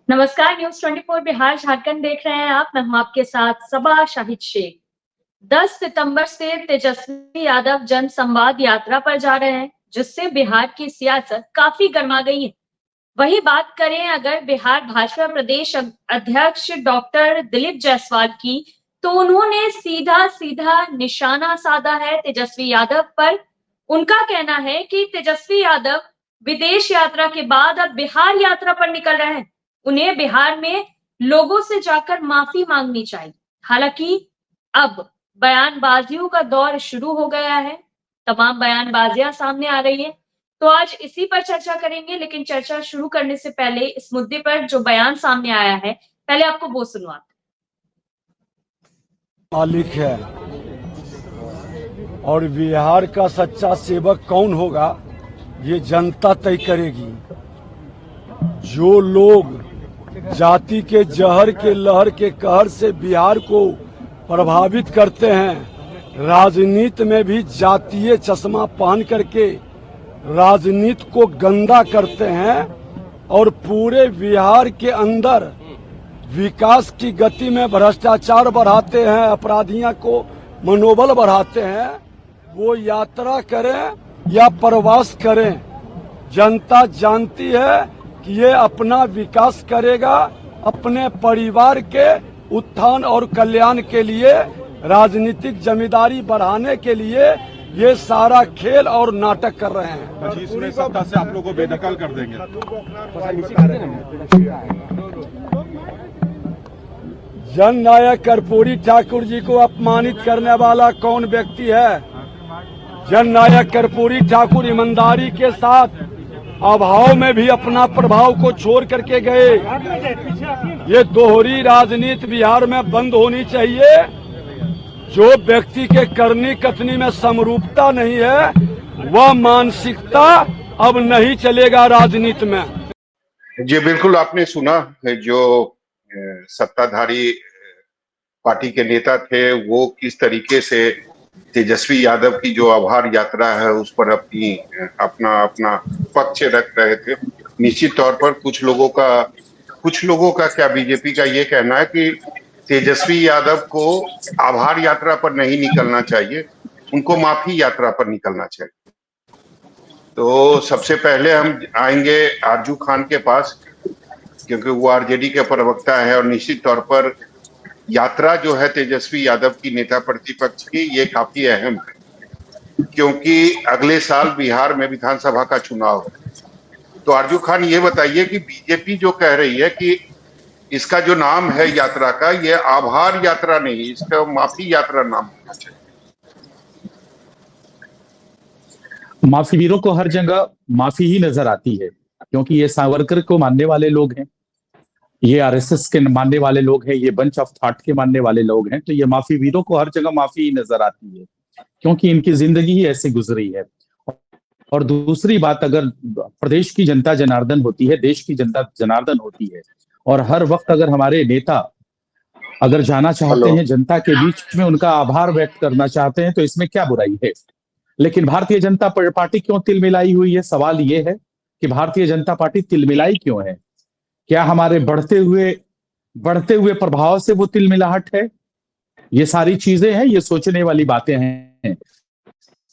नमस्कार। न्यूज़ 24 बिहार झारखंड देख रहे हैं आप। मैं हूं आपके साथ सबा शाहिद शेख। 10 सितंबर से तेजस्वी यादव जन संवाद यात्रा पर जा रहे हैं, जिससे बिहार की सियासत काफी गर्मा गई है। वही बात करें अगर बिहार भाजपा प्रदेश अध्यक्ष डॉक्टर दिलीप जायसवाल की, तो उन्होंने सीधा सीधा निशाना साधा है तेजस्वी यादव पर। उनका कहना है कि तेजस्वी यादव विदेश यात्रा के बाद अब बिहार यात्रा पर निकल रहे हैं। उन्हें बिहार में लोगों से जाकर माफी मांगनी चाहिए। हालांकि अब बयानबाजियों का दौर शुरू हो गया है। तमाम बयानबाजियां सामने आ रही है। तो आज इसी पर चर्चा करेंगे, लेकिन चर्चा शुरू करने से पहले इस मुद्दे पर जो बयान सामने आया है, पहले आपको वो सुनवाते मालिक है और बिहार का सच्चा सेवक कौन होगा ये जनता तय करेगी। जो लोग जाति के जहर के लहर के कहर से बिहार को प्रभावित करते हैं, राजनीति में भी जातीय चश्मा पहन करके राजनीति को गंदा करते हैं और पूरे बिहार के अंदर विकास की गति में भ्रष्टाचार बढ़ाते हैं, अपराधियों को मनोबल बढ़ाते हैं, वो यात्रा करें या प्रवास करें, जनता जानती है कि ये अपना विकास करेगा, अपने परिवार के उत्थान और कल्याण के लिए, राजनीतिक जिम्मेदारी बढ़ाने के लिए ये सारा खेल और नाटक कर रहे हैं। इसमें सत्ता से आप लोगों को बेदखल कर देंगे। जन नायक कर्पूरी ठाकुर जी को अपमानित करने वाला कौन व्यक्ति है? जन नायक कर्पूरी ठाकुर ईमानदारी के साथ अभाव में भी अपना प्रभाव को छोड़ करके गए। ये दोहरी राजनीति बिहार में बंद होनी चाहिए। जो व्यक्ति के करनी कथनी में समरूपता नहीं है, वह मानसिकता अब नहीं चलेगा राजनीति में। जी बिल्कुल, आपने सुना जो सत्ताधारी पार्टी के नेता थे वो किस तरीके से तेजस्वी यादव की जो आभार यात्रा है उस पर अपना पक्ष रख रहे थे। निश्चित तौर पर कुछ लोगों का क्या बीजेपी का ये कहना है कि तेजस्वी यादव को आभार यात्रा पर नहीं निकलना चाहिए, उनको माफी यात्रा पर निकलना चाहिए। तो सबसे पहले हम आएंगे आरजू खान के पास, क्योंकि वो आरजेडी के प्रवक्ता है और निश्चित तौर पर यात्रा जो है तेजस्वी यादव की नेता प्रतिपक्ष की, ये काफी अहम है क्योंकि अगले साल बिहार में विधानसभा का चुनाव है। तो आरजू खान ये बताइए कि बीजेपी जो कह रही है कि इसका जो नाम है यात्रा का, ये आभार यात्रा नहीं, इसका माफी यात्रा नाम होना चाहिए। माफी वीरों को हर जगह माफी ही नजर आती है, क्योंकि ये सावरकर को मानने वाले लोग हैं, ये आरएसएस के मानने वाले लोग हैं, ये बंच ऑफ थॉट के मानने वाले लोग हैं। तो ये माफी वीरों को हर जगह माफी ही नजर आती है, क्योंकि इनकी जिंदगी ही ऐसी गुजरी है। और दूसरी बात, अगर प्रदेश की जनता जनार्दन होती है, देश की जनता जनार्दन होती है, और हर वक्त अगर हमारे नेता अगर जाना चाहते हैं जनता के बीच में, उनका आभार व्यक्त करना चाहते हैं, तो इसमें क्या बुराई है। लेकिन भारतीय जनता पार्टी क्यों तिलमिलाई हुई है? सवाल यह है कि भारतीय जनता पार्टी तिलमिलाई क्यों है? क्या हमारे बढ़ते हुए प्रभाव से वो तिलमिलाहट है? ये सारी चीजें हैं, ये सोचने वाली बातें हैं।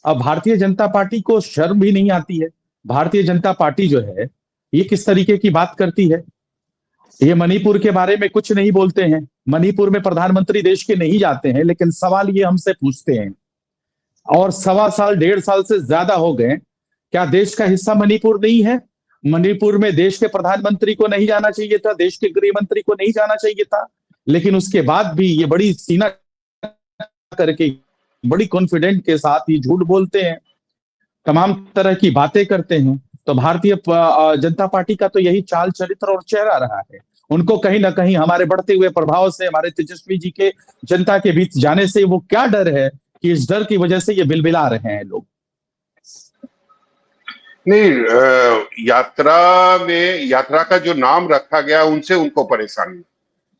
अब भारतीय जनता पार्टी को शर्म भी नहीं आती है। भारतीय जनता पार्टी जो है ये किस तरीके की बात करती है। ये मणिपुर के बारे में कुछ नहीं बोलते हैं। मणिपुर में प्रधानमंत्री देश के नहीं जाते हैं, लेकिन सवाल ये हमसे पूछते हैं, और 1.25 साल 1.5 साल से ज्यादा हो गए, क्या देश का हिस्सा मणिपुर नहीं है? मणिपुर में देश के प्रधानमंत्री को नहीं जाना चाहिए था, देश के गृह मंत्री को नहीं जाना चाहिए था, लेकिन उसके बाद भी ये बड़ी सीना करके, बड़ी कॉन्फिडेंट के साथ ये झूठ बोलते हैं, तमाम तरह की बातें करते हैं। तो भारतीय जनता पार्टी का तो यही चाल चरित्र और चेहरा रहा है। उनको कहीं ना कहीं हमारे बढ़ते हुए प्रभाव से, हमारे तेजस्वी जी के जनता के बीच जाने से वो क्या डर है कि इस डर की वजह से ये बिलबिला रहे हैं लोग। नहीं, यात्रा का जो नाम रखा गया उनसे उनको परेशानी।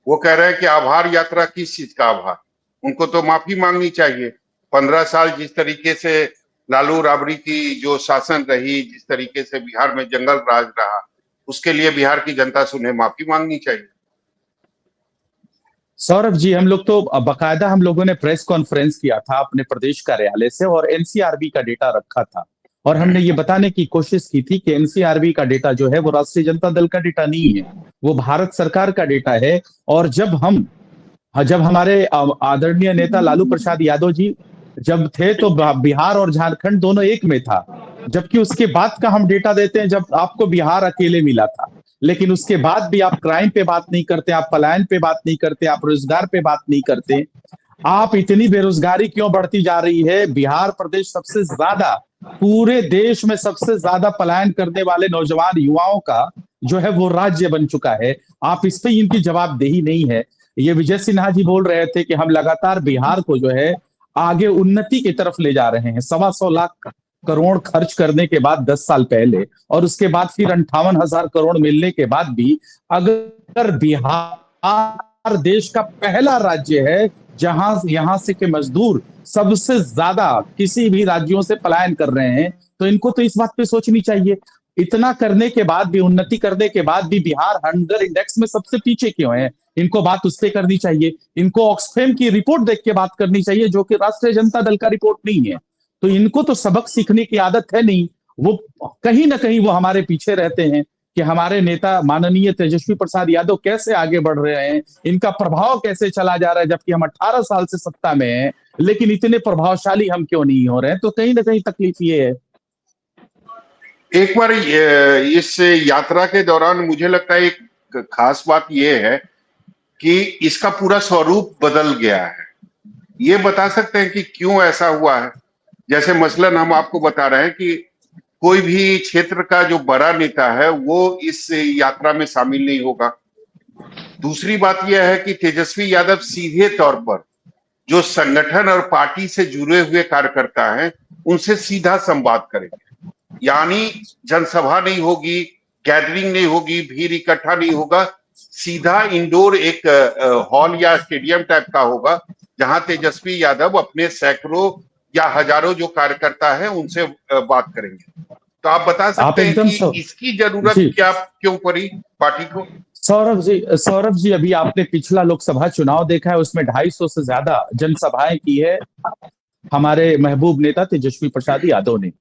वो कह रहे हैं कि आभार यात्रा, किस चीज का आभार? उनको तो माफी मांगनी चाहिए। 15 साल जिस तरीके से लालू राबड़ी की जो शासन रही, जिस तरीके से बिहार में जंगल राज रहा, उसके लिए बिहार की जनता से उन्हें माफी मांगनी चाहिए। सौरभ जी, हम लोग तो बाकायदा हम लोगों ने प्रेस कॉन्फ्रेंस किया था अपने प्रदेश कार्यालय से और एनसीआरबी का डेटा रखा था और हमने ये बताने की कोशिश की थी कि एनसीआरबी का डेटा जो है वो राष्ट्रीय जनता दल का डेटा नहीं है, वो भारत सरकार का डेटा है। और जब हमारे आदरणीय नेता लालू प्रसाद यादव जी जब थे तो बिहार और झारखंड दोनों एक में था, जबकि उसके बाद का हम डेटा देते हैं जब आपको बिहार अकेले मिला था। लेकिन उसके बाद भी आप क्राइम पे बात नहीं करते, आप पलायन पे बात नहीं करते, आप रोजगार पे बात नहीं करते। आप इतनी बेरोजगारी क्यों बढ़ती जा रही है? बिहार प्रदेश सबसे ज्यादा पूरे देश में सबसे ज्यादा पलायन करने वाले नौजवान युवाओं का जो है वो राज्य बन चुका है। आप इस पे इनकी जवाबदेही नहीं है। ये विजय सिन्हा जी बोल रहे थे कि हम लगातार बिहार को जो है आगे उन्नति की तरफ ले जा रहे हैं। 125 लाख करोड़ खर्च करने के बाद 10 साल पहले और उसके बाद फिर 58,000 करोड़ मिलने के बाद भी अगर बिहार देश का पहला राज्य है जहां यहां से के मजदूर सबसे ज्यादा किसी भी राज्यों से पलायन कर रहे हैं, तो इनको तो इस बात पे सोचनी चाहिए। इतना करने के बाद भी, उन्नति करने के बाद भी बिहार हंगर इंडेक्स में सबसे पीछे क्यों है? इनको बात उससे करनी चाहिए। इनको ऑक्सफैम की रिपोर्ट देख के बात करनी चाहिए जो कि राष्ट्रीय जनता दल का रिपोर्ट नहीं है। तो इनको तो सबक सीखने की आदत है नहीं, वो कहीं ना कहीं वो हमारे पीछे रहते हैं कि हमारे नेता माननीय तेजस्वी प्रसाद यादव कैसे आगे बढ़ रहे हैं, इनका प्रभाव कैसे चला जा रहा है, जबकि हम 18 साल से सत्ता में हैं लेकिन इतने प्रभावशाली हम क्यों नहीं हो रहे हैं। तो कहीं ना कहीं तकलीफ ये है। एक बार इस यात्रा के दौरान मुझे लगता है एक खास बात यह है कि इसका पूरा स्वरूप बदल गया है। ये बता सकते हैं कि क्यों ऐसा हुआ है? जैसे मसलन हम आपको बता रहे हैं कि कोई भी क्षेत्र का जो बड़ा नेता है वो इस यात्रा में शामिल नहीं होगा। दूसरी बात यह है कि तेजस्वी यादव सीधे तौर पर जो संगठन और पार्टी से जुड़े हुए कार्यकर्ता हैं उनसे सीधा संवाद करेंगे। यानी जनसभा नहीं होगी, गैदरिंग नहीं होगी, भीड़ इकट्ठा नहीं होगा, सीधा इंडोर एक हॉल या स्टेडियम टाइप का होगा जहां तेजस्वी यादव अपने सैकड़ों या हजारों जो कार्यकर्ता है उनसे बात करेंगे। तो आप बता सकते हैं कि इसकी जरूरत क्या क्यों पड़ी पार्टी को? सौरभ जी, अभी आपने पिछला लोकसभा चुनाव देखा है, उसमें 250 से ज्यादा जनसभाएं की है हमारे महबूब नेता तेजस्वी प्रसाद यादव ने।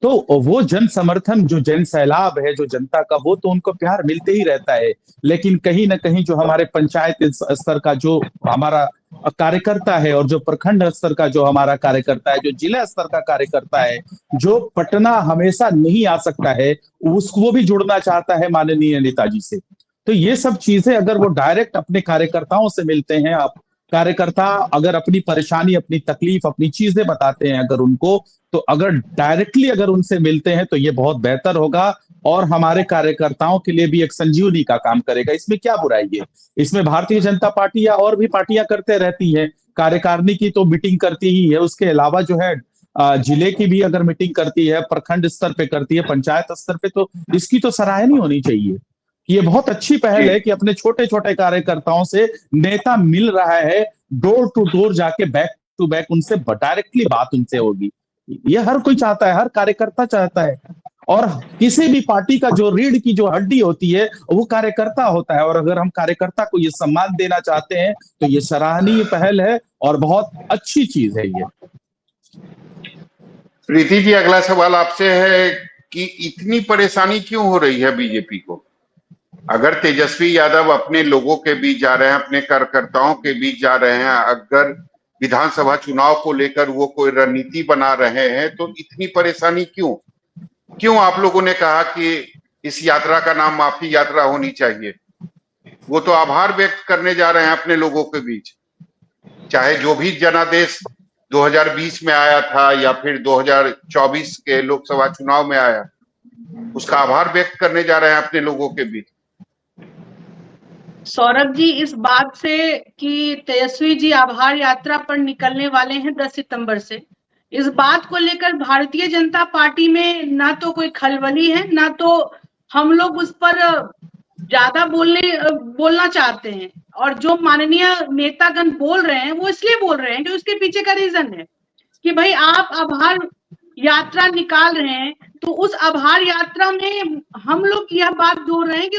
तो वो जन समर्थन, जो जन सैलाब है जो जनता का, वो तो उनको प्यार मिलते ही रहता है। लेकिन कहीं ना कहीं जो हमारे पंचायत स्तर का जो हमारा कार्यकर्ता है और जो प्रखंड स्तर का जो हमारा कार्यकर्ता है, जो जिला स्तर का कार्यकर्ता है, जो पटना हमेशा नहीं आ सकता है, वो भी जुड़ना चाहता है माननीय नेताजी से। तो ये सब चीजें अगर वो डायरेक्ट अपने कार्यकर्ताओं से मिलते हैं, आप कार्यकर्ता अगर अपनी परेशानी, अपनी तकलीफ, अपनी चीजें बताते हैं अगर उनको, तो अगर डायरेक्टली अगर उनसे मिलते हैं तो ये बहुत बेहतर होगा और हमारे कार्यकर्ताओं के लिए भी एक संजीवनी का काम करेगा। इसमें क्या बुराई है? इसमें भारतीय जनता पार्टी या और भी पार्टियां करते रहती हैं, कार्यकारिणी की तो मीटिंग करती ही है, उसके अलावा जो है जिले की भी अगर मीटिंग करती है, प्रखंड स्तर पे करती है, पंचायत स्तर पे, तो इसकी तो सराहनीय होनी चाहिए। ये बहुत अच्छी पहल है कि अपने छोटे छोटे कार्यकर्ताओं से नेता मिल रहा है, डोर टू डोर जाके बैक टू बैक उनसे डायरेक्टली बात उनसे होगी। ये हर कोई चाहता है, हर कार्यकर्ता चाहता है। और किसी भी पार्टी का जो रीढ़ की जो हड्डी होती है वो कार्यकर्ता होता है, और अगर हम कार्यकर्ता को ये सम्मान देना चाहते हैं तो ये सराहनीय पहल है और बहुत अच्छी चीज है ये। प्रीति जी, अगला सवाल आपसे है कि इतनी परेशानी क्यों हो रही है बीजेपी को? अगर तेजस्वी यादव अपने लोगों के बीच जा रहे हैं, अपने कार्यकर्ताओं के बीच जा रहे हैं, अगर विधानसभा चुनाव को लेकर वो कोई रणनीति बना रहे हैं, तो इतनी परेशानी क्यों? क्यों आप लोगों ने कहा कि इस यात्रा का नाम माफी यात्रा होनी चाहिए? वो तो आभार व्यक्त करने जा रहे हैं अपने लोगों के बीच। चाहे जो भी जनादेश 2020 में आया था या फिर 2024 के लोकसभा चुनाव में आया, उसका आभार व्यक्त करने जा रहे हैं अपने लोगों के बीच। सौरभ जी, इस बात से कि तेजस्वी जी आभार यात्रा पर निकलने वाले हैं 10 सितंबर से, इस बात को लेकर भारतीय जनता पार्टी में ना तो कोई खलबली है, ना तो हम लोग उस पर ज्यादा बोलना चाहते हैं। और जो माननीय नेतागण बोल रहे हैं वो इसलिए बोल रहे हैं कि उसके पीछे का रीजन है कि भाई आप आभार यात्रा निकाल रहे हैं, तो उस आभार यात्रा में हम लोग यह बात जोड़ रहे हैं कि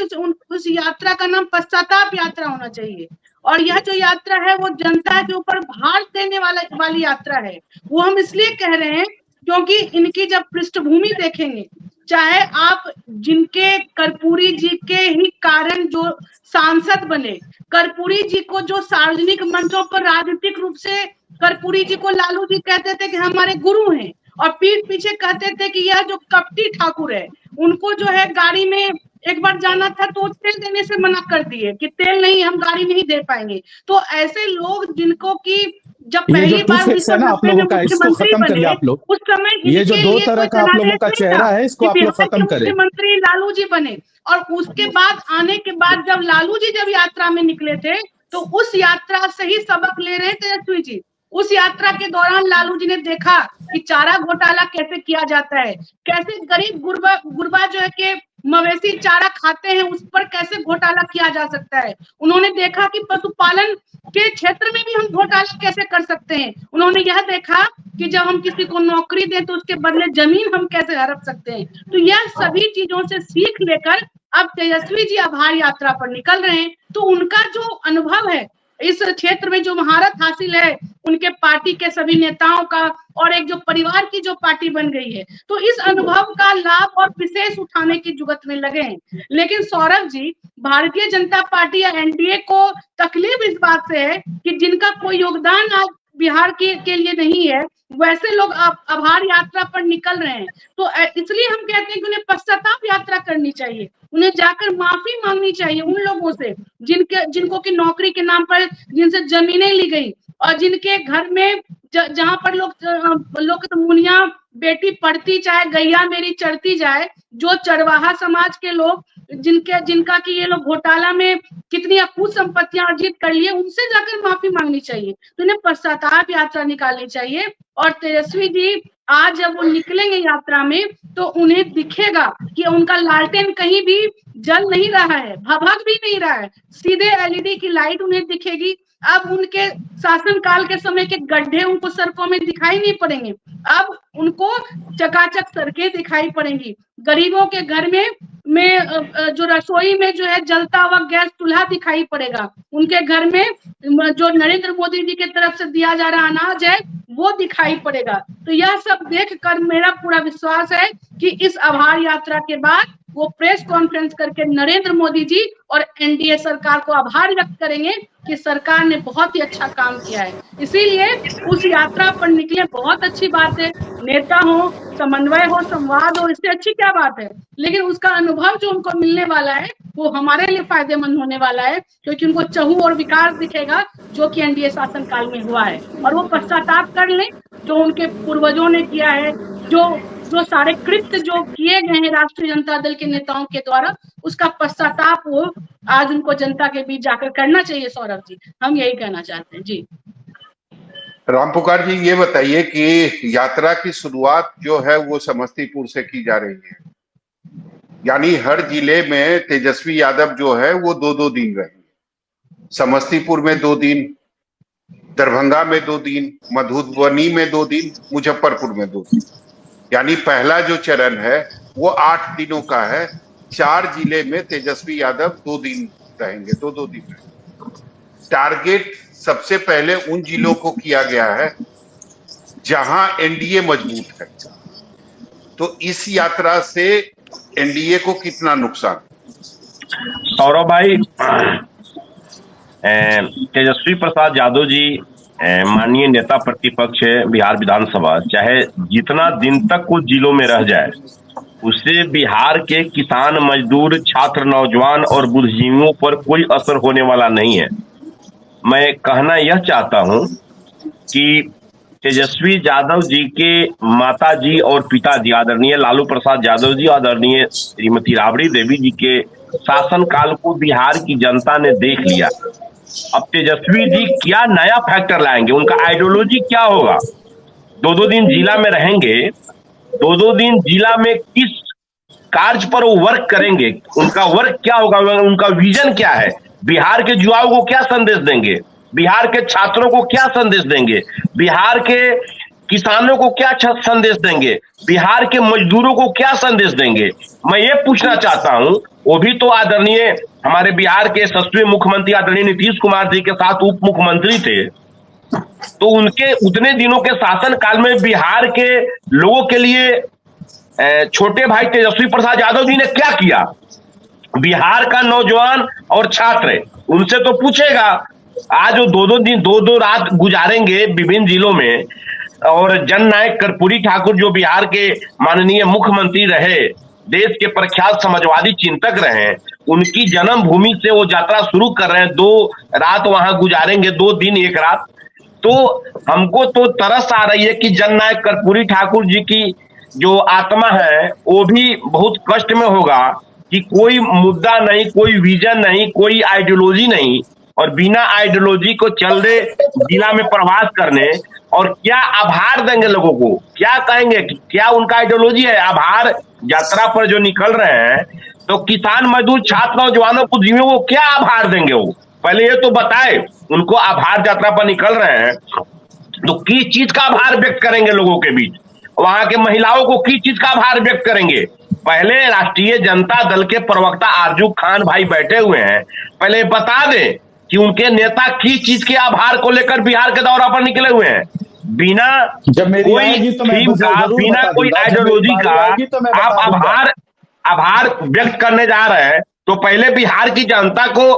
उस यात्रा का नाम पश्चाताप यात्रा होना चाहिए। और यह जो यात्रा है वो जनता के ऊपर भार देने वाली यात्रा है। वो हम इसलिए कह रहे हैं क्योंकि इनकी जब पृष्ठभूमि देखेंगे, चाहे आप जिनके कर्पूरी जी के ही कारण जो सांसद बने, कर्पूरी जी को जो सार्वजनिक मंचों पर राजनीतिक रूप से कर्पूरी जी को लालू जी कहते थे कि हमारे गुरु हैं, और पीठ पीछे कहते थे कि यह जो कपटी ठाकुर है, उनको जो है गाड़ी में एक बार जाना था तो तेल देने से मना कर दिए कि तेल नहीं, हम गाड़ी नहीं दे पाएंगे। तो ऐसे लोग जिनको की जब ये पहली जो टू बार फेस है ना आप लोगों का, इसको खत्म करिए आप लोग। उस समय ये जो दो तरह का आप लोगों का चेहरा है, इसको आप लोग खत्म करें। मुख्यमंत्री लालू जी बने, और उसके बाद आने के बाद जब लालू जी जब यात्रा में निकले थे, तो उस यात्रा से ही सबक ले रहे तेजस्वी जी। उस यात्रा के दौरान लालू जी ने देखा कि चारा घोटाला कैसे किया जाता है, कैसे गरीब गुरबा जो है कि मवेशी चारा खाते हैं, उस पर कैसे घोटाला किया जा सकता है। उन्होंने देखा कि पशुपालन के क्षेत्र में भी हम घोटाला कैसे कर सकते हैं। उन्होंने यह देखा कि जब हम किसी को नौकरी दें तो उसके बदले जमीन हम कैसे हड़प सकते हैं। तो यह सभी चीजों से सीख लेकर अब तेजस्वी जी आभार यात्रा पर निकल रहे हैं। तो उनका जो अनुभव है, इस क्षेत्र में जो महारत हासिल है उनके पार्टी के सभी नेताओं का, और एक जो परिवार की जो पार्टी बन गई है, तो इस अनुभव का लाभ और विशेष उठाने की जुगत में लगे हैं। लेकिन सौरभ जी, भारतीय जनता पार्टी या एनडीए को तकलीफ इस बात से है कि जिनका कोई योगदान आज बिहार के लिए नहीं है, वैसे लोग आभार यात्रा पर निकल रहे हैं। तो इसलिए हम कहते हैं कि उन्हें पश्चाताप यात्रा करनी चाहिए, उन्हें जाकर माफी मांगनी चाहिए उन लोगों से जिनको की नौकरी के नाम पर जिनसे जमीनें ली गई, और जिनके घर में जहां पर लोग मुनिया बेटी पढ़ती चाहे गैया मेरी चढ़ती जाए, जो चरवाहा समाज के लोग जिनका कि ये लोग घोटाला में कितनी अकूत संपत्तियां अर्जित कर लिए, उनसे जाकर माफी मांगनी चाहिए। तो इन्हें पश्चाताप यात्रा निकालनी चाहिए। और तेजस्वी जी आज जब वो निकलेंगे यात्रा में, तो उन्हें दिखेगा कि उनका लालटेन कहीं भी जल नहीं रहा है, भभक भी नहीं रहा है, सीधे एलईडी की लाइट उन्हें दिखेगी। अब उनके शासनकाल के समय के गड्ढे उनको सड़कों में दिखाई नहीं पड़ेंगे, अब उनको चकाचक सड़कें दिखाई पड़ेंगी। गरीबों के घर में जो रसोई में जो है जलता हुआ गैस चूल्हा दिखाई पड़ेगा, उनके घर में जो नरेंद्र मोदी जी की तरफ से दिया जा रहा अनाज है वो दिखाई पड़ेगा। तो यह सब देखकर मेरा पूरा विश्वास है कि इस आभार यात्रा के बाद वो प्रेस कॉन्फ्रेंस करके नरेंद्र मोदी जी और एनडीए सरकार को आभार व्यक्त करेंगे कि सरकार ने बहुत ही अच्छा काम किया है। इसीलिए उस यात्रा पर निकले, बहुत अच्छी बात है, नेता हो, समन्वय हो, संवाद हो, इससे अच्छी क्या बात है। लेकिन उसका अनुभव जो उनको मिलने वाला है वो हमारे लिए फायदेमंद होने वाला है, क्योंकि उनको चहु और विकास दिखेगा जो कि एनडीए शासन काल में हुआ है, और वो पश्चाताप कर लें जो उनके पूर्वजों ने किया है, जो सारे कृत्य जो किए गए हैं राष्ट्रीय जनता दल के नेताओं के द्वारा, उसका पश्चाताप वो आज उनको जनता के बीच जाकर करना चाहिए। सौरभ जी, हम यही कहना चाहते हैं। जी रामपुकार जी, ये बताइए कि यात्रा की शुरुआत जो है वो समस्तीपुर से की जा रही है, यानी हर जिले में तेजस्वी यादव जो है वो 2-2 दिन रहेंगे। समस्तीपुर में 2 दिन, दरभंगा में 2 दिन, मधुबनी में 2 दिन, मुजफ्फरपुर में 2 दिन। यानी पहला जो चरण है वो 8 दिनों का है। 4 जिले में तेजस्वी यादव 2 दिन रहेंगे, 2-2 दिन रहेंगे। टारगेट सबसे पहले उन जिलों को किया गया है जहां एनडीए मजबूत है। तो इस यात्रा से एनडीए को कितना नुकसान? सौरभ भाई, तेजस्वी प्रसाद यादव जी माननीय नेता प्रतिपक्ष है बिहार विधानसभा, चाहे जितना दिन तक कुछ जिलों में रह जाए, उससे बिहार के किसान, मजदूर, छात्र, नौजवान और बुद्धिजीवियों पर कोई असर होने वाला नहीं है। मैं कहना यह चाहता हूं कि तेजस्वी यादव जी के माता जी और पिताजी आदरणीय लालू प्रसाद यादव जी, आदरणीय श्रीमती राबड़ी देवी जी के शासनकाल को बिहार की जनता ने देख लिया। अब तेजस्वी जी क्या नया फैक्टर लाएंगे, उनका आइडियोलॉजी क्या होगा? 2-2 दिन जिला में रहेंगे, 2-2 दिन जिला में किस कार्य पर वो वर्क करेंगे, उनका वर्क क्या होगा, उनका विजन क्या है, बिहार के युवाओं को क्या संदेश देंगे, बिहार के छात्रों को क्या संदेश देंगे, बिहार के किसानों को क्या संदेश देंगे, बिहार के मजदूरों को क्या संदेश देंगे। मैं ये पूछना चाहता हूं, वो भी तो आदरणीय हमारे बिहार के यशस्वी मुख्यमंत्री आदरणीय नीतीश कुमार जी के साथ उप मुख्यमंत्री थे, तो उनके उतने दिनों के शासन काल में बिहार के लोगों के लिए छोटे भाई तेजस्वी प्रसाद यादव जी ने क्या किया। बिहार का नौजवान और छात्र उनसे तो पूछेगा, आज वो दो रात गुजारेंगे विभिन्न जिलों में, और जननायक कर्पूरी ठाकुर जो बिहार के माननीय मुख्यमंत्री रहे, देश के प्रख्यात समाजवादी चिंतक रहे, उनकी जन्मभूमि से वो यात्रा शुरू कर रहे हैं, 2 रात वहां गुजारेंगे, 2 दिन 1 रात। तो हमको तो तरस आ रही है कि जननायक कर्पूरी ठाकुर जी की जो आत्मा है वो भी बहुत कष्ट में होगा कि कोई मुद्दा नहीं, कोई विजन नहीं, कोई आइडियोलॉजी नहीं, और बिना आइडियोलॉजी को चल रहे जिला में प्रवास करने, और क्या आभार देंगे लोगों को, क्या कहेंगे, क्या उनका आइडियोलॉजी है। आभार यात्रा पर जो निकल रहे हैं, तो किसान मजदूर छात्र नौजवानों को जीवे वो क्या आभार देंगे, वो पहले ये तो बताए। उनको आभार यात्रा पर निकल रहे हैं तो किस चीज का आभार व्यक्त करेंगे लोगों के बीच, वहां के महिलाओं को किस चीज का आभार व्यक्त करेंगे। पहले राष्ट्रीय जनता दल के प्रवक्ता आरजू खान भाई बैठे हुए हैं, पहले बता दें कि उनके नेता किस चीज के आभार को लेकर बिहार के दौरा पर निकले हुए हैं। बिना कोई थीम का, बिना कोई आइडियोलॉजी का आप आभार व्यक्त करने जा रहे हैं, तो पहले बिहार की जनता को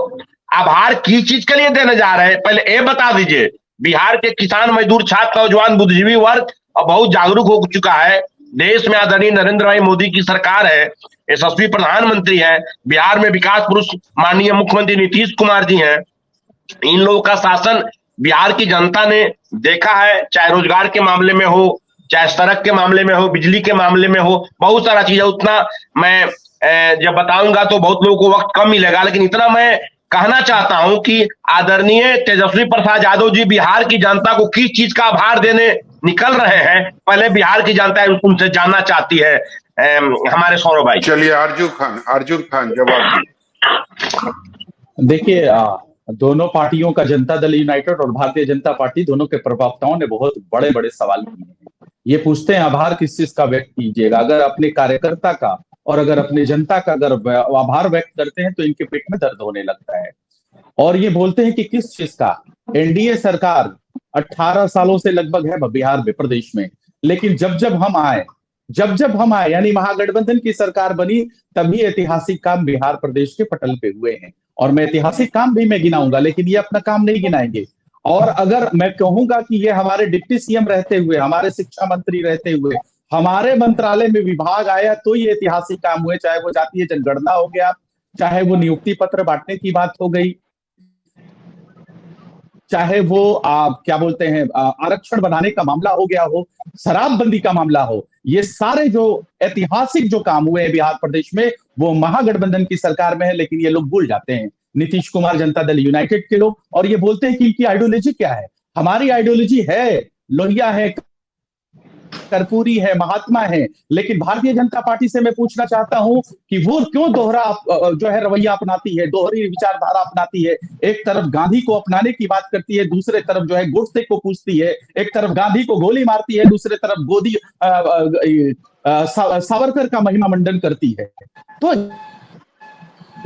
आभार किस चीज के लिए देने जा रहे हैं, पहले ये बता दीजिए। बिहार के किसान मजदूर छात्र नौजवान बुद्धिजीवी वर्ग अब बहुत जागरूक हो चुका है। देश में आदरणीय नरेंद्र भाई मोदी की सरकार है, यशस्वी प्रधानमंत्री है, बिहार में विकास पुरुष माननीय मुख्यमंत्री नीतीश कुमार जी हैं। इन लोगों का शासन बिहार की जनता ने देखा है, चाहे रोजगार के मामले में हो, चाहे सड़क के मामले में हो, बिजली के मामले में हो, बहुत सारा चीज है। उतना मैं जब बताऊंगा तो बहुत लोगों को वक्त कम मिलेगा, लेकिन इतना मैं कहना चाहता हूं कि आदरणीय तेजस्वी प्रसाद यादव जी बिहार की जनता को किस चीज का आभार देने निकल रहे हैं, पहले बिहार की जनता उनसे जानना चाहती है। हमारे सौरभ भाई, चलिए अर्जुन खान जवाब देखिए, दोनों पार्टियों का जनता दल यूनाइटेड और भारतीय जनता पार्टी दोनों के प्रवक्ताओं ने बहुत बड़े बड़े सवाल किए हैं। ये पूछते हैं आभार किस चीज का व्यक्त कीजिएगा। अगर अपने कार्यकर्ता का और अगर अपने जनता का अगर आभार व्यक्त करते हैं तो इनके पेट में दर्द होने लगता है। और ये बोलते हैं कि किस चीज का। एनडीए सरकार 18 सालों से लगभग है बिहार में, प्रदेश में, लेकिन जब हम आए यानी महागठबंधन की सरकार बनी, तभी ऐतिहासिक काम बिहार प्रदेश के पटल पे हुए हैं। और मैं ऐतिहासिक काम भी मैं गिनाऊंगा, लेकिन ये अपना काम नहीं गिनाएंगे। और अगर मैं कहूंगा कि ये हमारे डिप्टी सीएम रहते हुए, हमारे शिक्षा मंत्री रहते हुए, हमारे मंत्रालय में विभाग आया तो ये ऐतिहासिक काम हुए, चाहे वो जातीय जनगणना हो गया, चाहे वो नियुक्ति पत्र बांटने की बात हो गई, चाहे वो क्या बोलते हैं आरक्षण बनाने का मामला हो गया हो, शराबबंदी का मामला हो। ये सारे जो ऐतिहासिक जो काम हुए हैं बिहार प्रदेश में, वो महागठबंधन की सरकार में है। लेकिन ये लोग भूल जाते हैं, नीतीश कुमार जनता दल यूनाइटेड के लोग, और ये बोलते हैं कि इनकी आइडियोलॉजी क्या है। हमारी आइडियोलॉजी है लोहिया है, कर्पूरी है, महात्मा है। लेकिन भारतीय जनता पार्टी से मैं पूछना चाहता हूं कि वो क्यों दोहरा जो है रवैया अपनाती है, दोहरी विचारधारा अपनाती है। एक तरफ गांधी को अपनाने की बात करती है, दूसरे तरफ जो है गोडसे को पूछती है। एक तरफ गांधी को गोली मारती है, दूसरे तरफ सावरकर का महिमा मंडन करती है। तो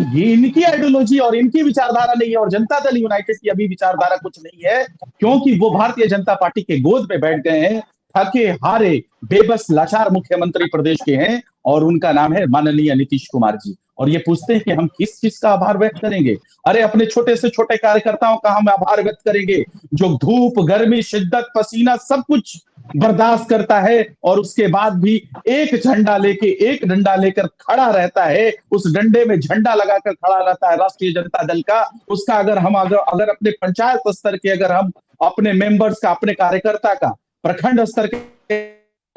ये इनकी आइडियोलॉजी और इनकी विचारधारा नहीं है। और जनता दल यूनाइटेड की अभी विचारधारा कुछ नहीं है, क्योंकि वो भारतीय जनता पार्टी के गोद में बैठ गए हैं। थके हारे बेबस लाचार मुख्यमंत्री प्रदेश के हैं, और उनका नाम है माननीय नीतीश कुमार जी। और ये पूछते हैं कि हम किस चीज का आभार व्यक्त करेंगे। अरे अपने छोटे से छोटे कार्यकर्ताओं का हम आभार व्यक्त करेंगे, जो धूप गर्मी शिद्दत पसीना सब कुछ बर्दाश्त करता है, और उसके बाद भी एक डंडा लेकर खड़ा रहता है। उस डंडे में झंडा लगाकर खड़ा रहता है राष्ट्रीय जनता दल का। उसका अगर अगर अपने पंचायत स्तर के, अगर हम अपने मेंबर्स का, अपने कार्यकर्ता का, प्रखंड स्तर के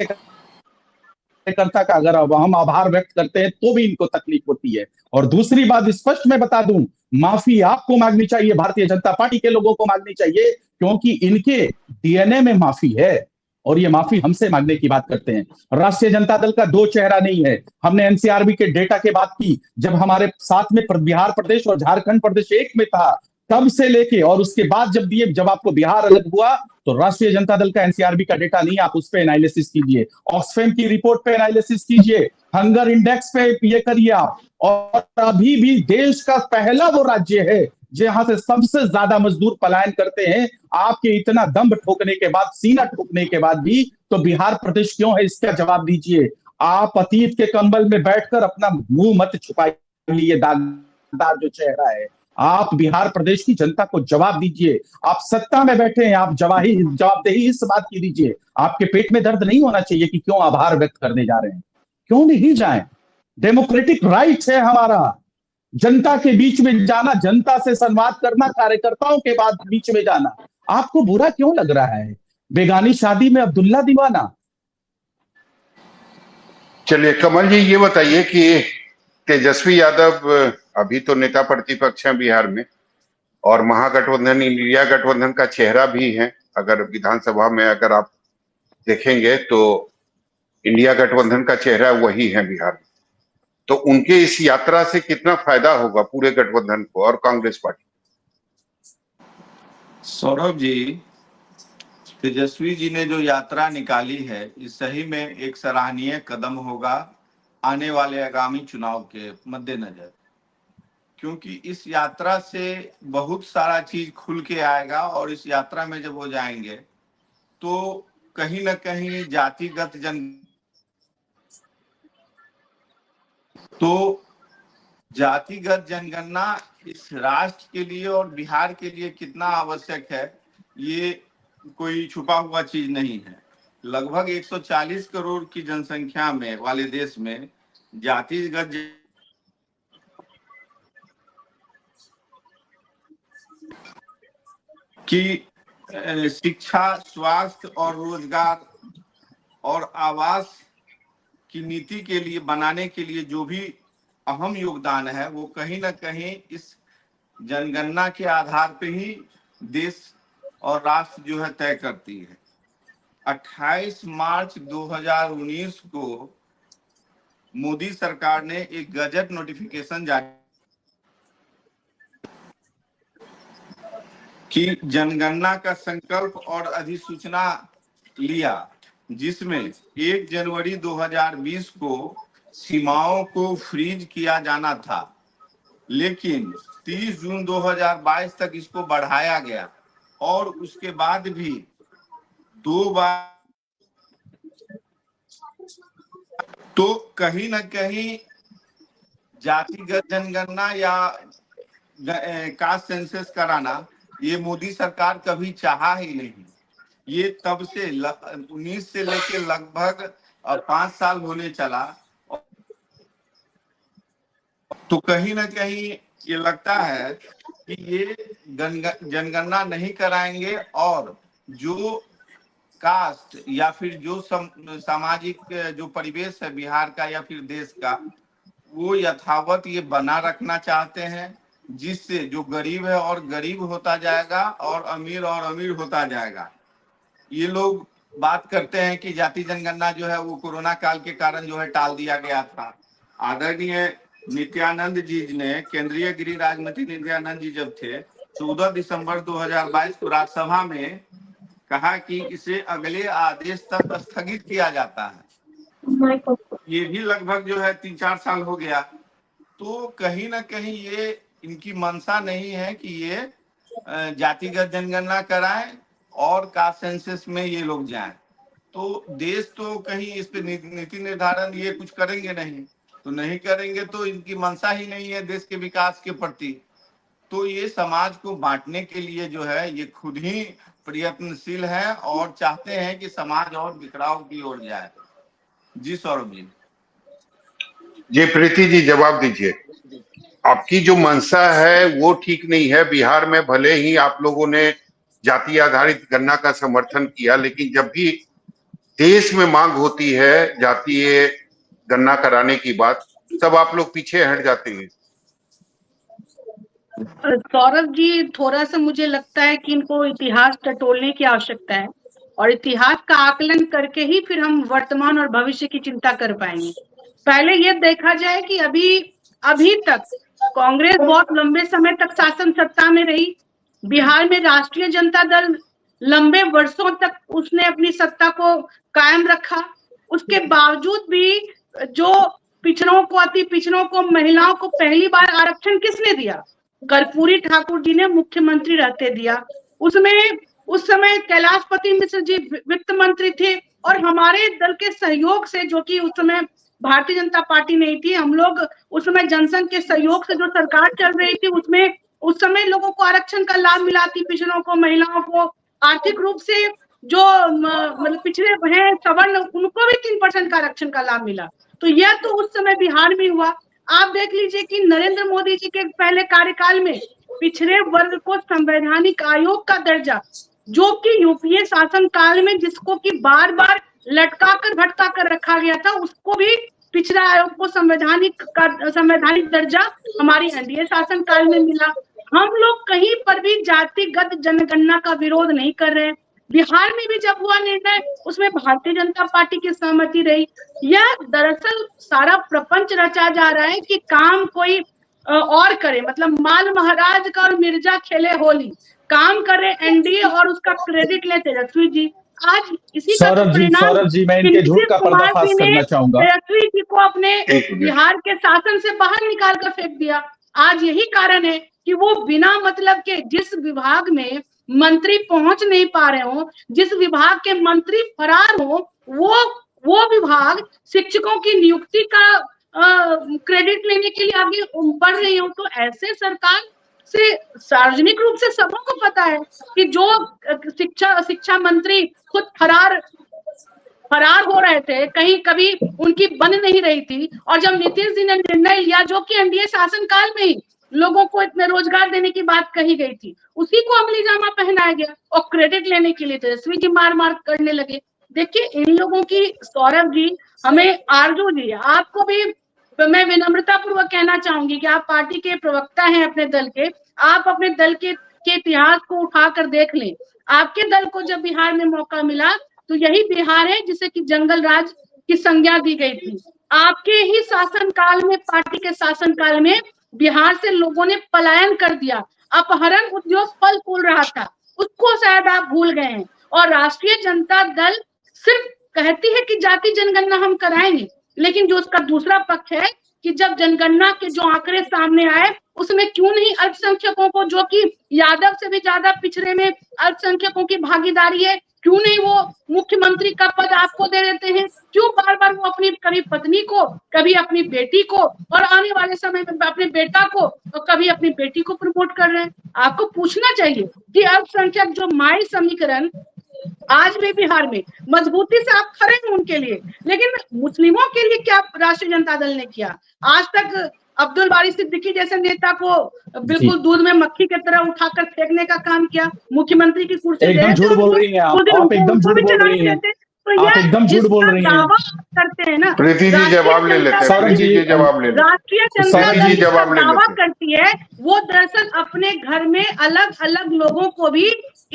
कार्यकर्ता का अगर हम आभार व्यक्त करते हैं तो भी इनको तकलीफ होती है। और दूसरी बात स्पष्ट मैं बता दूं, माफी आपको मांगनी चाहिए, भारतीय जनता पार्टी के लोगों को मांगनी चाहिए, क्योंकि इनके डीएनए में माफी है, और ये माफी हमसे मांगने की बात करते हैं। राष्ट्रीय जनता दल का दो चेहरा नहीं है। हमने एनसीआरबी के डेटा की बात की, जब हमारे साथ में बिहार प्रदेश और झारखंड प्रदेश एक में था, तब से लेके और उसके बाद जब आपको बिहार अलग हुआ, तो राष्ट्रीय जनता दल का एनसीआरबी का डेटा नहीं, आप उस पे एनालिसिस कीजिए, ऑक्सफैम की रिपोर्ट पे एनालिसिस कीजिए, हंगर इंडेक्स पे ये करिए आप। और अभी भी देश का पहला वो राज्य है जहां से सबसे ज्यादा मजदूर पलायन करते हैं। आपके इतना दम ठोकने के बाद, सीना ठोकने के बाद भी तो बिहार प्रदेश क्यों है, इसका जवाब दीजिए। आप अतीत के कंबल में बैठकर अपना मुंह मत छुपाइए, ये दागदार जो चेहरा है। आप बिहार प्रदेश की जनता को जवाब दीजिए। आप सत्ता में बैठे हैं, आप जवाबदेही इस बात की दीजिए। आपके पेट में दर्द नहीं होना चाहिए कि क्यों आभार व्यक्त करने जा रहे हैं। क्यों नहीं जाएं? डेमोक्रेटिक राइट है हमारा जनता के बीच में जाना, जनता से संवाद करना, कार्यकर्ताओं के बाद बीच में जाना। आपको बुरा क्यों लग रहा है? बेगानी शादी में अब्दुल्ला दीवाना। चलिए कमल जी, ये बताइए कि तेजस्वी यादव अभी तो नेता प्रतिपक्ष हैं बिहार में, और महागठबंधन इंडिया गठबंधन का चेहरा भी है। अगर विधानसभा में अगर आप देखेंगे तो इंडिया गठबंधन का चेहरा वही है बिहार में। तो उनके इस यात्रा से कितना फायदा होगा पूरे गठबंधन को और कांग्रेस पार्टी? सौरभ जी, तेजस्वी जी ने जो यात्रा निकाली है, इस सही में एक सराहनीय कदम होगा आने वाले आगामी चुनाव के मद्देनजर, क्योंकि इस यात्रा से बहुत सारा चीज खुल के आएगा। और इस यात्रा में जब वो जाएंगे तो कहीं न कहीं जातिगत जातिगत जनगणना इस राष्ट्र के लिए और बिहार के लिए कितना आवश्यक है, ये कोई छुपा हुआ चीज नहीं है। लगभग 140 करोड़ की जनसंख्या में वाले देश में जातिगत की शिक्षा, स्वास्थ्य और रोजगार और आवास की नीति के लिए बनाने के लिए जो भी अहम योगदान है, वो कहीं ना कहीं इस जनगणना के आधार पे ही देश और राष्ट्र जो है तय करती है। 28 मार्च 2019 को मोदी सरकार ने एक गजट नोटिफिकेशन जारी कि जनगणना का संकल्प और अधिसूचना लिया, जिसमें 1 जनवरी 2020 को सीमाओं को फ्रीज किया जाना था, लेकिन 30 जून 2022 तक इसको बढ़ाया गया और उसके बाद भी 2 बार। तो कहीं ना कहीं जातिगत जनगणना या कास्ट सेंसस कराना ये मोदी सरकार कभी चाहा ही नहीं। ये तब से 19 से लेके लगभग 5 साल होने चला, तो कहीं ना कहीं ये लगता है कि ये जनगणना नहीं कराएंगे और जो कास्ट या फिर जो सामाजिक जो परिवेश है बिहार का या फिर देश का, वो यथावत ये बना रखना चाहते हैं, जिससे जो गरीब है और गरीब होता जाएगा और अमीर होता जाएगा। ये लोग बात करते हैं कि जाति जनगणना जो है वो कोरोना काल के कारण जो है टाल दिया गया था। आदरणीय नित्यानंद जी ने, केंद्रीय गृह राज्य मंत्री नित्यानंद जी जब थे 14 दिसंबर 2022 को राज्यसभा में कहा कि इसे अगले आदेश तक स्थगित किया जाता है। ये भी लगभग जो है 3-4 साल हो गया। तो कहीं ना कहीं ये इनकी मंशा नहीं है कि ये जातिगत जनगणना कराएं और कास्ट सेंसस में ये लोग जाएं। तो देश तो कहीं इस पे नीति निर्धारण ये कुछ करेंगे नहीं, तो नहीं करेंगे तो इनकी मंशा ही नहीं है देश के विकास के प्रति। तो ये समाज को बांटने के लिए जो है ये खुद ही प्रयत्नशील है और चाहते हैं कि समाज और बिखराव की ओर जाए। जी सौरभ जी। जी प्रीति जी, जवाब दीजिए। आपकी जो मंशा है वो ठीक नहीं है। बिहार में भले ही आप लोगों ने जाति आधारित गणना का समर्थन किया, लेकिन जब भी देश में मांग होती है जातीय गणना कराने की बात, तब आप लोग पीछे हट जाते हैं। सौरभ जी, थोड़ा सा मुझे लगता है कि इनको इतिहास टटोलने की आवश्यकता है और इतिहास का आकलन करके ही फिर हम वर्तमान और भविष्य की चिंता कर पाएंगे। पहले ये देखा जाए कि अभी तक कांग्रेस बहुत लंबे समय तक शासन सत्ता में रही। बिहार में राष्ट्रीय जनता दल लंबे वर्षों तक उसने अपनी सत्ता को कायम रखा। उसके बावजूद भी जो पिछड़ों को, अति पिछड़ों को, महिलाओं को पहली बार आरक्षण किसने दिया? कर्पूरी ठाकुर जी ने मुख्यमंत्री रहते दिया। उसमें उस समय कैलाशपति मिश्र जी वित्त मंत्री थे और हमारे दल के सहयोग से, जो कि उस समय भारतीय जनता पार्टी नहीं थी, हम लोग उस समय जनसंघ के सहयोग से जो सरकार चल रही थी उसमें उस समय लोगों को आरक्षण का लाभ मिला थी, पिछड़ों को, महिलाओं को। आर्थिक रूप से जो मतलब पिछड़े हैं, सवर्ण, उनको भी 3% का आरक्षण का लाभ मिला। तो यह तो उस समय बिहार में हुआ। आप देख लीजिए कि नरेंद्र मोदी जी के पहले कार्यकाल में पिछड़े वर्ग को संवैधानिक आयोग का दर्जा, जो कि यूपीए शासन काल में जिसको कि बार बार लटका कर भटका कर रखा गया था, उसको भी पिछड़ा आयोग को संवैधानिक दर्जा हमारी एनडीए शासन काल में मिला। हम लोग कहीं पर भी जातिगत जनगणना का विरोध नहीं कर रहे हैं। बिहार में भी जब हुआ निर्णय, उसमें भारतीय जनता पार्टी की सहमति रही। यह दरअसल सारा प्रपंच रचा जा रहा है कि काम कोई और करे, मतलब माल महाराज का और मिर्जा खेले होली, काम करे एनडीए और उसका क्रेडिट ले तेजस्वी जी। आज इसी का सौरभ जी मैं इनके झूठ का पर्दाफाश करना चाहूंगा। तेजस्वी जी को अपने बिहार के शासन से बाहर निकाल कर फेंक दिया। आज यही कारण है कि वो बिना मतलब के जिस विभाग में मंत्री पहुंच नहीं पा रहे हो, जिस विभाग के मंत्री फरार हो, वो विभाग शिक्षकों की नियुक्ति का क्रेडिट लेने के लिए आगे बढ़ रही हो। तो ऐसे सरकार से सार्वजनिक रूप से सबको पता है कि जो शिक्षा मंत्री खुद फरार हो रहे थे, कहीं कभी उनकी बन नहीं रही थी, और जब नीतीश जी ने निर्णय लिया, जो कि एनडीए शासन काल में ही लोगों को इतने रोजगार देने की बात कही गई थी, उसी को अमली जामा पहनाया गया और क्रेडिट लेने के लिए तेजस्वी जी मार करने लगे। देखिए इन लोगों की, सौरभ जी, हमें आरजू जी, आपको भी मैं विनम्रता पूर्वक कहना चाहूंगी कि आप पार्टी के प्रवक्ता हैं अपने दल के, आप अपने दल के इतिहास को उठाकर देख लें। आपके दल को जब बिहार में मौका मिला तो यही बिहार है जिसे कि जंगल राज की संज्ञा दी गई थी। आपके ही शासन काल में, पार्टी के शासन काल में बिहार से लोगों ने पलायन कर दिया। अपहरण उद्योग फल फूल रहा था, उसको शायद आप भूल गए हैं। और राष्ट्रीय जनता दल सिर्फ कहती है कि जाति जनगणना हम कराएंगे, लेकिन जो उसका दूसरा पक्ष है कि जब जनगणना के जो आंकड़े सामने आए उसमें क्यों नहीं अल्पसंख्यकों को, जो कि यादव से भी ज्यादा पिछड़े में अल्पसंख्यकों की भागीदारी है, क्यों नहीं वो मुख्यमंत्री का पद आपको दे देते हैं? क्यों बार बार वो अपनी कभी पत्नी को, कभी अपनी बेटी को, और आने वाले समय में अपने बेटा को, और कभी अपनी बेटी को प्रमोट कर रहे हैं? आपको पूछना चाहिए कि अल्पसंख्यक जो माई समीकरण आज भी बिहार में मजबूती से आप खड़े हैं उनके लिए, लेकिन मुस्लिमों के लिए क्या राष्ट्रीय जनता दल ने किया? आज तक अब्दुल बारी सिद्दीकी जैसे नेता को बिल्कुल दूध में मक्खी की तरह उठाकर फेंकने का काम किया। मुख्यमंत्री की कुर्सी एकदम झूठ बोल रही हैं आप एकदम झूठ बोल रही हैं, आप एकदम झूठ बोल रही हैं। करते हैं ना, प्रीति जी जवाब ले लेते हैं, प्रीति जी जवाब ले लेते हैं। राष्ट्रीय जनता दल दावा करती है, वो दरअसल अपने घर में अलग अलग लोगों को भी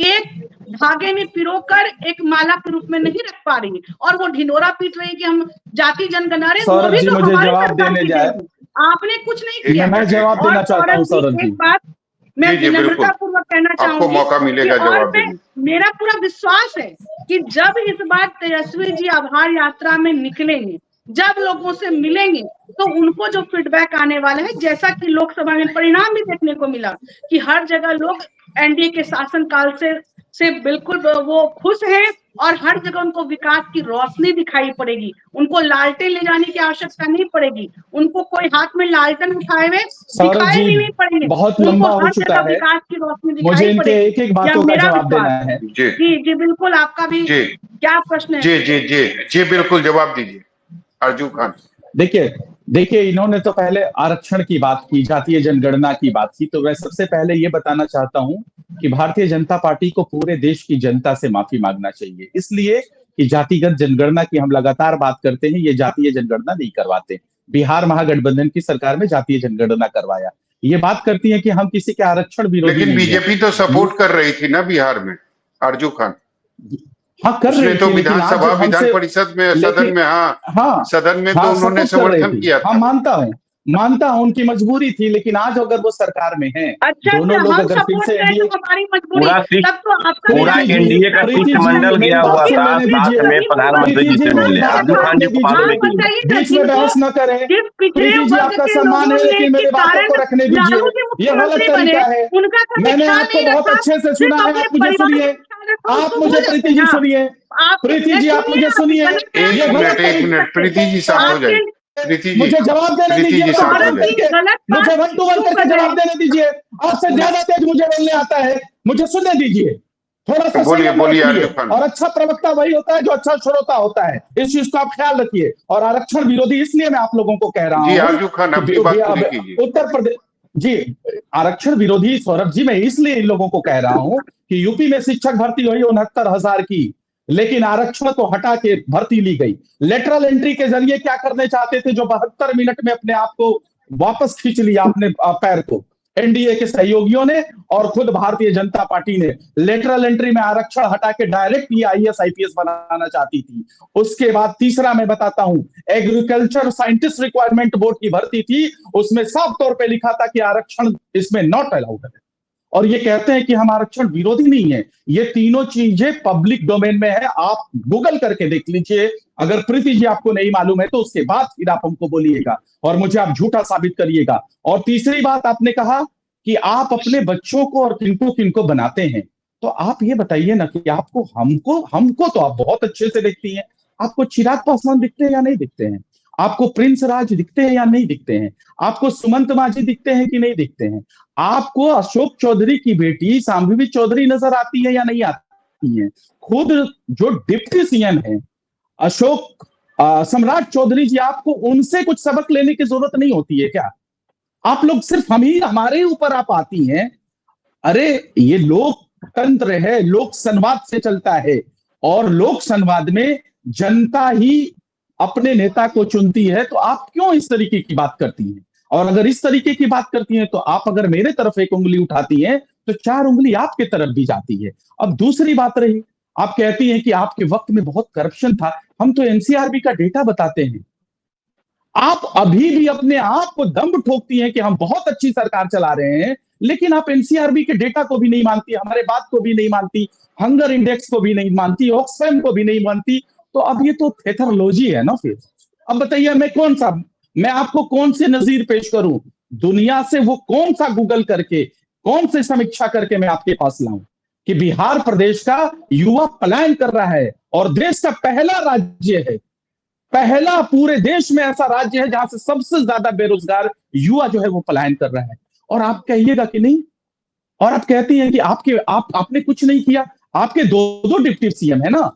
एक धागे में पिरोकर एक माला के रूप में नहीं रख पा रही, और वो ढिंडोरा पीट रही कि हम जाति जनगणना रहे। सौरभ जी मुझे जवाब देने जाए, आपने कुछ नहीं किया। मैं जवाब देना चाहता हूँ सौरभ जी। एक बात मैं विनम्रता पूर्वक कहना चाहूंगी, आपको मौका मिलेगा जवाब देने। मेरा पूरा विश्वास है कि जब इस बार तेजस्वी जी आभार यात्रा में निकलेंगे, जब लोगों से मिलेंगे, तो उनको जो फीडबैक आने वाला है, जैसा कि लोकसभा में परिणाम भी देखने को मिला कि हर जगह लोग एनडीए के शासन काल से बिल्कुल वो खुश हैं, और हर जगह उनको विकास की रोशनी दिखाई पड़ेगी। उनको लालटेन ले जाने की आवश्यकता नहीं पड़ेगी, उनको कोई हाथ में लालटेन उठाए हुए दिखाई नहीं पड़ेंगे। बहुत लंबा हो चुका है, विकास की रोशनी दिखाई मुझे इनके एक एक बातों का जवाब देना है। जी बिल्कुल, आपका भी क्या प्रश्न है? जी बिल्कुल जवाब दीजिए अर्जू खान। देखिए इन्होंने तो पहले आरक्षण की बात की, जातीय जनगणना की बात की, तो मैं सबसे पहले ये बताना चाहता हूं कि भारतीय जनता पार्टी को पूरे देश की जनता से माफी मांगना चाहिए, इसलिए कि जातिगत जनगणना की हम लगातार बात करते हैं, ये जातीय जनगणना नहीं करवाते। बिहार महागठबंधन की सरकार में जातीय जनगणना करवाया। ये बात करती है कि हम किसी के आरक्षण विरोधी, लेकिन बीजेपी तो सपोर्ट कर रही थी ना बिहार में, अर्जू खान। हाँ कर रही तो विधानसभा, विधान परिषद में, सदन में, हाँ सदन में तो उन्होंने समर्थन किया था। हाँ मानता हूं उनकी मजबूरी थी, लेकिन आज अगर वो सरकार में हैं, अच्छा, दोनों लोग हम अगर फिर सपोर्ट से करें एनडीए तो हमारी मजबूरी, पूरा तब तो आपका पूरा प्रीति जी, एनडीए का प्रीति जी, शिष्टमंडल मेरी गया बात हुआ था सुनने साथ दीजिए। में प्रधानमंत्री जी से मेरी मिलने। बात आजू खान जी को सुनने बाद में दीजिए। बताइए ना, बीच में जिनको बहस न करें। जिस पिछड़े प्रीति जी, वर्ग आपका के सम्मान है, लोगों ने लेकिन मेरी के बातों कारण को रखने दीजिए। लालू जी ये गलत मुख्यमंत्री बने, तरीका है। उनका कभी मैंने ख्याल आपको नहीं बहुत रखा, अच्छे से सिर्फ सुना है, अपने आप मुझे परिवार सुनिए। का ख्याल रखा, आप उसको मुझे भूल प्रीति जाते जी हैं। सुनिए, आप प्रीति जी आप मुझे सुनिए। गलत एक ये बात गलत मिनट, एक तरीका मिनट, प्रीति जी शांत हो जाइए। प्रीति जी, मुझे जवाब देने प्रीति दीजिए। जी तो शांत हो आराम जाइए। करके गलत बात मुझे 1 to 1 क्यों करके कर रहे जवाब हैं? देने दीजिए। आपसे ज्यादा तेज मुझे बोलने आता है, मुझे सुनने दीजिए। थोड़ा सा बोलिए, संयम बोलिए रखिए। आरजू खान। और अच्छा प्रवक्ता वही होता है जो अच्छा श्रोता होता है, इस चीज को आप ख्याल रखिए। और आरक्षण विरोधी इसलिए मैं आप लोगों को कह रहा जी हूं आरजू खान, कि अपनी बात पूरी कीजिए। उत्तर प्रदेश जी, आरक्षण विरोधी सौरभ जी, मैं इसलिए इन लोगों को कह रहा हूं कि यूपी में शिक्षक भर्ती हुई 69,000 की, लेकिन आरक्षण को हटा के भर्ती ली गई। लेटरल एंट्री के जरिए क्या करने चाहते थे, जो 72 मिनट में अपने आप को वापस खींच लिया अपने पैर को, एनडीए के सहयोगियों ने और खुद भारतीय जनता पार्टी ने। लेटरल एंट्री में आरक्षण हटा के डायरेक्ट ये आईएएस आईपीएस बनाना चाहती थी। उसके बाद तीसरा मैं बताता हूं, एग्रीकल्चर साइंटिस्ट रिक्वायरमेंट बोर्ड की भर्ती थी, उसमें साफ तौर पे लिखा था कि आरक्षण इसमें नॉट अलाउड है। और ये कहते हैं कि हम आरक्षण विरोधी नहीं है। ये तीनों चीजें पब्लिक डोमेन में है, आप गूगल करके देख लीजिए। अगर प्रीति जी आपको नहीं मालूम है तो उसके बाद फिर आप हमको बोलिएगा और मुझे आप झूठा साबित करिएगा। और तीसरी बात, आपने कहा कि आप अपने बच्चों को और किनको किनको बनाते हैं, तो आप ये बताइए ना कि आपको हमको तो आप बहुत अच्छे से देखती हैं। आपको चिराग पासवान दिखते हैं या नहीं दिखते हैं? आपको प्रिंस राज दिखते हैं या नहीं दिखते हैं? आपको सुमंत माझी दिखते हैं कि नहीं दिखते हैं? आपको अशोक चौधरी की बेटी शांभवी चौधरी नजर आती है या नहीं आती है? खुद जो डिप्टी सीएम है अशोक सम्राट चौधरी जी, आपको उनसे कुछ सबक लेने की जरूरत नहीं होती है क्या? आप लोग सिर्फ हमारे ऊपर आप आती हैं। अरे ये लोकतंत्र है, लोक संवाद से चलता है, और लोक संवाद में जनता ही अपने नेता को चुनती है। तो आप क्यों इस तरीके की बात करती हैं? और अगर इस तरीके की बात करती हैं तो आप अगर मेरे तरफ एक उंगली उठाती हैं तो 4 उंगली आपके तरफ भी जाती है। अब दूसरी बात रही, आप कहती हैं कि आपके वक्त में बहुत करप्शन था। हम तो एनसीआरबी का डेटा बताते हैं। आप अभी भी अपने आप को दम ठोकती हैं कि हम बहुत अच्छी सरकार चला रहे हैं, लेकिन आप एनसीआरबी के डेटा को भी नहीं मानती, हमारे बात को भी नहीं मानती, हंगर इंडेक्स को भी नहीं मानती, ऑक्सफैम को भी नहीं मानती। तो अब ये तो थेथरोलॉजी है ना फिर। अब बताइए मैं आपको कौन से नजीर पेश करूं? दुनिया से वो कौन सा गूगल करके, कौन से समीक्षा करके मैं आपके पास लाऊं कि बिहार प्रदेश का युवा पलायन कर रहा है और देश का पहला राज्य है, पहला पूरे देश में ऐसा राज्य है जहां से सबसे ज्यादा बेरोजगार युवा जो है वो पलायन कर रहा है। और आप कहिएगा कि नहीं, और आप कहती हैं कि आपने कुछ नहीं किया। आपके 2 डिप्टी सीएम है ना,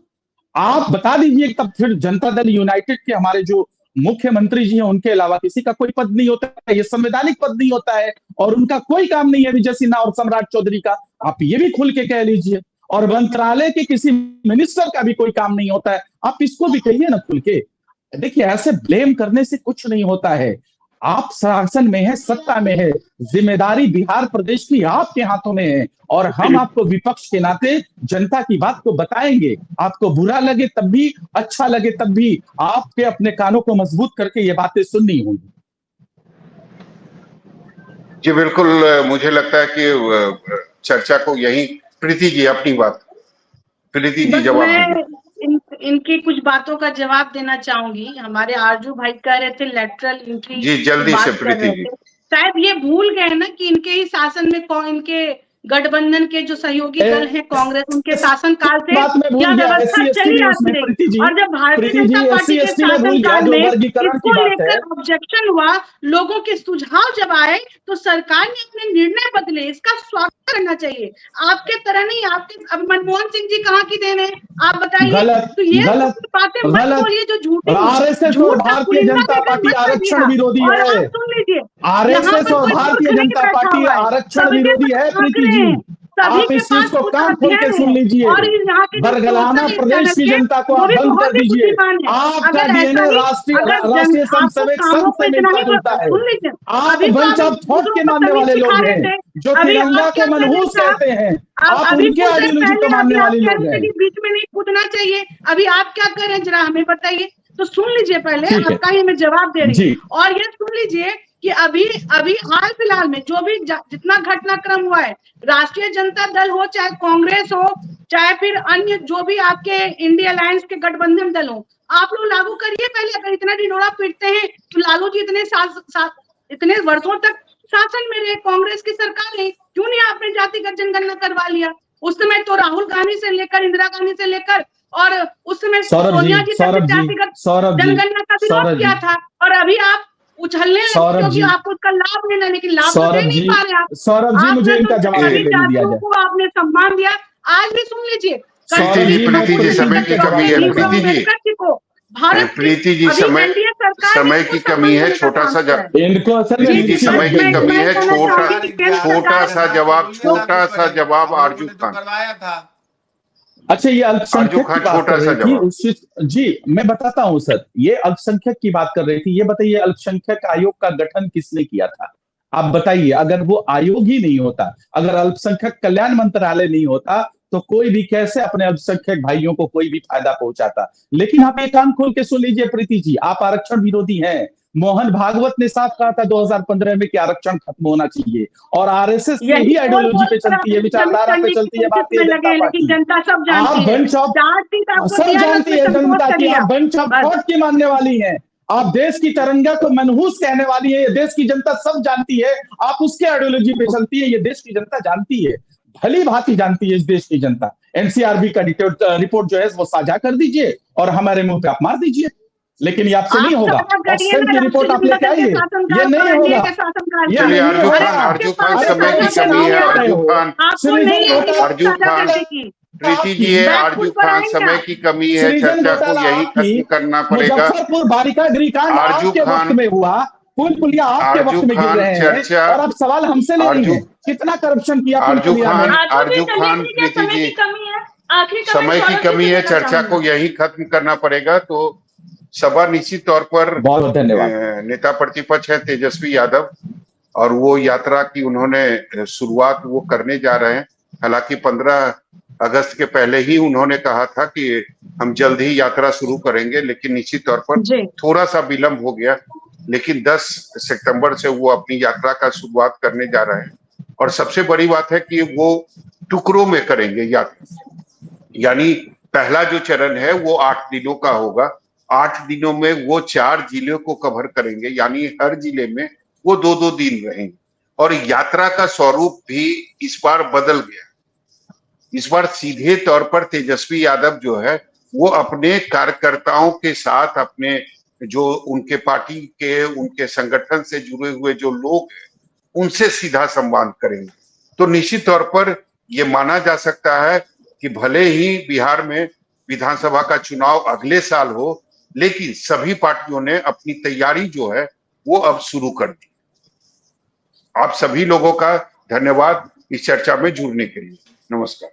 आप बता दीजिए। तब फिर जनता दल यूनाइटेड के हमारे जो मुख्यमंत्री जी हैं, उनके अलावा किसी का कोई पद नहीं होता है, ये संवैधानिक पद नहीं होता है, और उनका कोई काम नहीं है विजय सिन्हा और सम्राट चौधरी का। आप ये भी खुल के कह लीजिए। और मंत्रालय के किसी मिनिस्टर का भी कोई काम नहीं होता है, आप इसको भी कहिए ना खुल के। देखिए, ऐसे ब्लेम करने से कुछ नहीं होता है। आप शासन में है, सत्ता में है, जिम्मेदारी बिहार प्रदेश की आपके हाथों में है, और हम आपको विपक्ष के नाते जनता की बात को बताएंगे। आपको बुरा लगे तब भी, अच्छा लगे तब भी, आपके अपने कानों को मजबूत करके ये बातें सुननी होंगी। जी बिल्कुल, मुझे लगता है कि चर्चा को यही, प्रीति जी अपनी बात, प्रीति जी जवाब दीजिए। इनकी कुछ बातों का जवाब देना चाहूंगी। हमारे आरजू भाई कह रहे थे लेटरल एंट्री, जी जल्दी से प्रीति जी। शायद ये भूल गए ना कि इनके ही शासन में इनके गठबंधन के जो सहयोगी दल हैं कांग्रेस, उनके शासन काल से यह व्यवस्था चली आती रही। और जब भारतीय जनता पार्टी के शासन काल में इसको लेकर ऑब्जेक्शन हुआ, लोगों के सुझाव जब आए, तो सरकार ने अपने निर्णय बदले। इसका स्वागत करना चाहिए। आपके तरह नहीं, आपके अब मनमोहन सिंह जी कहाँ की देन है, आप बताइए। तो ये बातें मत बोलिए जो झूठी। आरएसएस और भारतीय जनता पार्टी आरक्षण विरोधी है। सुन लीजिए, आरएसएस और भारतीय जनता पार्टी आरक्षण विरोधी है। प्रीति जी, आप इस चीज को कान खोल के सुन लीजिए। बरगलाना प्रदेश की जनता को आप बंद कर दीजिए। आपका डीएनए राष्ट्रीय समसेवक संघ से मिलता जुलता है। आप बंच ऑफ थॉट के मानने वाले लोग हैं, जो तिरंगा को मनहूस कहते हैं। आप उनके आइडियोलॉजी को मानने वाले लोग हैं। बीच में नहीं कूदना चाहिए। अभी आप क्या कर रहे हैं, जरा हमें बताइए। तो सुन लीजिए पहले, ठीक है। आपका ही मैं जवाब दे रही जी। हूँ। और ये सुन लीजिए कि अभी अभी हाल फिलहाल में जो भी जितना घटनाक्रम हुआ है, राष्ट्रीय जनता दल हो चाहे कांग्रेस हो चाहे फिर अन्य जो भी आपके इंडिया अलायंस के गठबंधन दल हो, आप लोग लागू करिए पहले। अगर इतना ढिंढोरा पीटते हैं तो लालू जी इतने वर्षों तक शासन में रहे, कांग्रेस की सरकार है, क्यों नहीं आपने जातिगत जनगणना करवा लिया? उस समय तो राहुल गांधी से लेकर इंदिरा गांधी से लेकर और उस समय सोनिया जी तक जातिगत जनगणना का विरोध किया था, और अभी आप उछलने लगे क्योंकि आपको उसका लाभ लेना, लेकिन लाभ तो दे नहीं पा रहे आप। सौरभ जी, मुझे इनका जवाब सभी दिया जातियों जाए। को आपने सम्मान दिया। आज भी सुन लीजिए, प्रीति जी समय की कमी है। प्रीति जी, प्रीति जी समय की कमी है। छोटा सा इनको असल प्रीति जी समय की कमी है। छोटा सा जवाब आरजू खान। करवाया था। अच्छा, ये अल्पसंख्यक की बात कर रही थी उस जी, मैं बताता हूं सर, ये अल्पसंख्यक की बात कर रही थी। ये बताइए, अल्पसंख्यक आयोग का गठन किसने किया था? आप बताइए, अगर वो आयोग ही नहीं होता, अगर अल्पसंख्यक कल्याण मंत्रालय नहीं होता, तो कोई भी कैसे अपने अल्पसंख्यक भाइयों को कोई भी फायदा पहुंचाता। लेकिन आप ये कान खोल के सुन लीजिए प्रीति जी, आप आरक्षण विरोधी हैं। मोहन भागवत ने साफ कहा था 2015 में कि आरक्षण खत्म होना चाहिए, और आरएसएस यही आइडियोलॉजी पे चलती है, विचारधारा पे चलती है भारतीय जनता पार्टी। जनता सब आप बंच ऑफ सब जानती है जनता की आप बंच ऑफ थॉट की मानने वाली हैं। आप देश की तिरंगा को मनहूस कहने वाली है, ये देश की जनता सब जानती है। आप उसके आइडियोलॉजी पे चलती है, ये देश की जनता जानती है, भली भांति जानती है इस देश की जनता। एनसीआरबी का रिपोर्ट जो है वो साझा कर दीजिए और हमारे मुंह पे आप मार दीजिए, लेकिन ये आपसे नहीं होगा। ऑक्सफैम की रिपोर्ट आप लेके आइए, ये नहीं होगा। चलिए आरजू खान समय की कमी है। आरजू खान प्रीति जी है। आरजू खान समय की कमी है, चर्चा को यही खत्म करना पड़ेगा। मुजफ्फरपुर बालिका गृहकांड आपके वक्त में हुआ, पुल पुलिया आपके वक्त में गिर रहे हैं, और आप सवाल हमसे ले रही हैं कितना करप्शन किया आरजू खान प्रीति जी, समय की कमी है, चर्चा को यही खत्म करना पड़ेगा। तो सभा निश्चित तौर पर बहुत धन्यवाद। नेता प्रतिपक्ष है तेजस्वी यादव, और वो यात्रा की उन्होंने शुरुआत वो करने जा रहे हैं। हालांकि 15 अगस्त के पहले ही उन्होंने कहा था कि हम जल्द ही यात्रा शुरू करेंगे, लेकिन निश्चित तौर पर थोड़ा सा विलंब हो गया। लेकिन 10 सितंबर से वो अपनी यात्रा का शुरुआत करने जा रहे हैं, और सबसे बड़ी बात है कि वो टुकड़ों में करेंगे यात्रा। यानी पहला जो चरण है वो 8 दिनों का होगा। 8 दिनों में वो 4 जिलों को कवर करेंगे, यानी हर जिले में वो 2-2 दिन रहेंगे। और यात्रा का स्वरूप भी इस बार बदल गया। इस बार सीधे तौर पर तेजस्वी यादव जो है वो अपने कार्यकर्ताओं के साथ, अपने जो उनके पार्टी के, उनके संगठन से जुड़े हुए जो लोग हैं उनसे सीधा संवाद करेंगे। तो निश्चित तौर पर ये माना जा सकता है कि भले ही बिहार में विधानसभा का चुनाव अगले साल हो, लेकिन सभी पार्टियों ने अपनी तैयारी जो है वो अब शुरू कर दी। आप सभी लोगों का धन्यवाद इस चर्चा में जुड़ने के लिए। नमस्कार।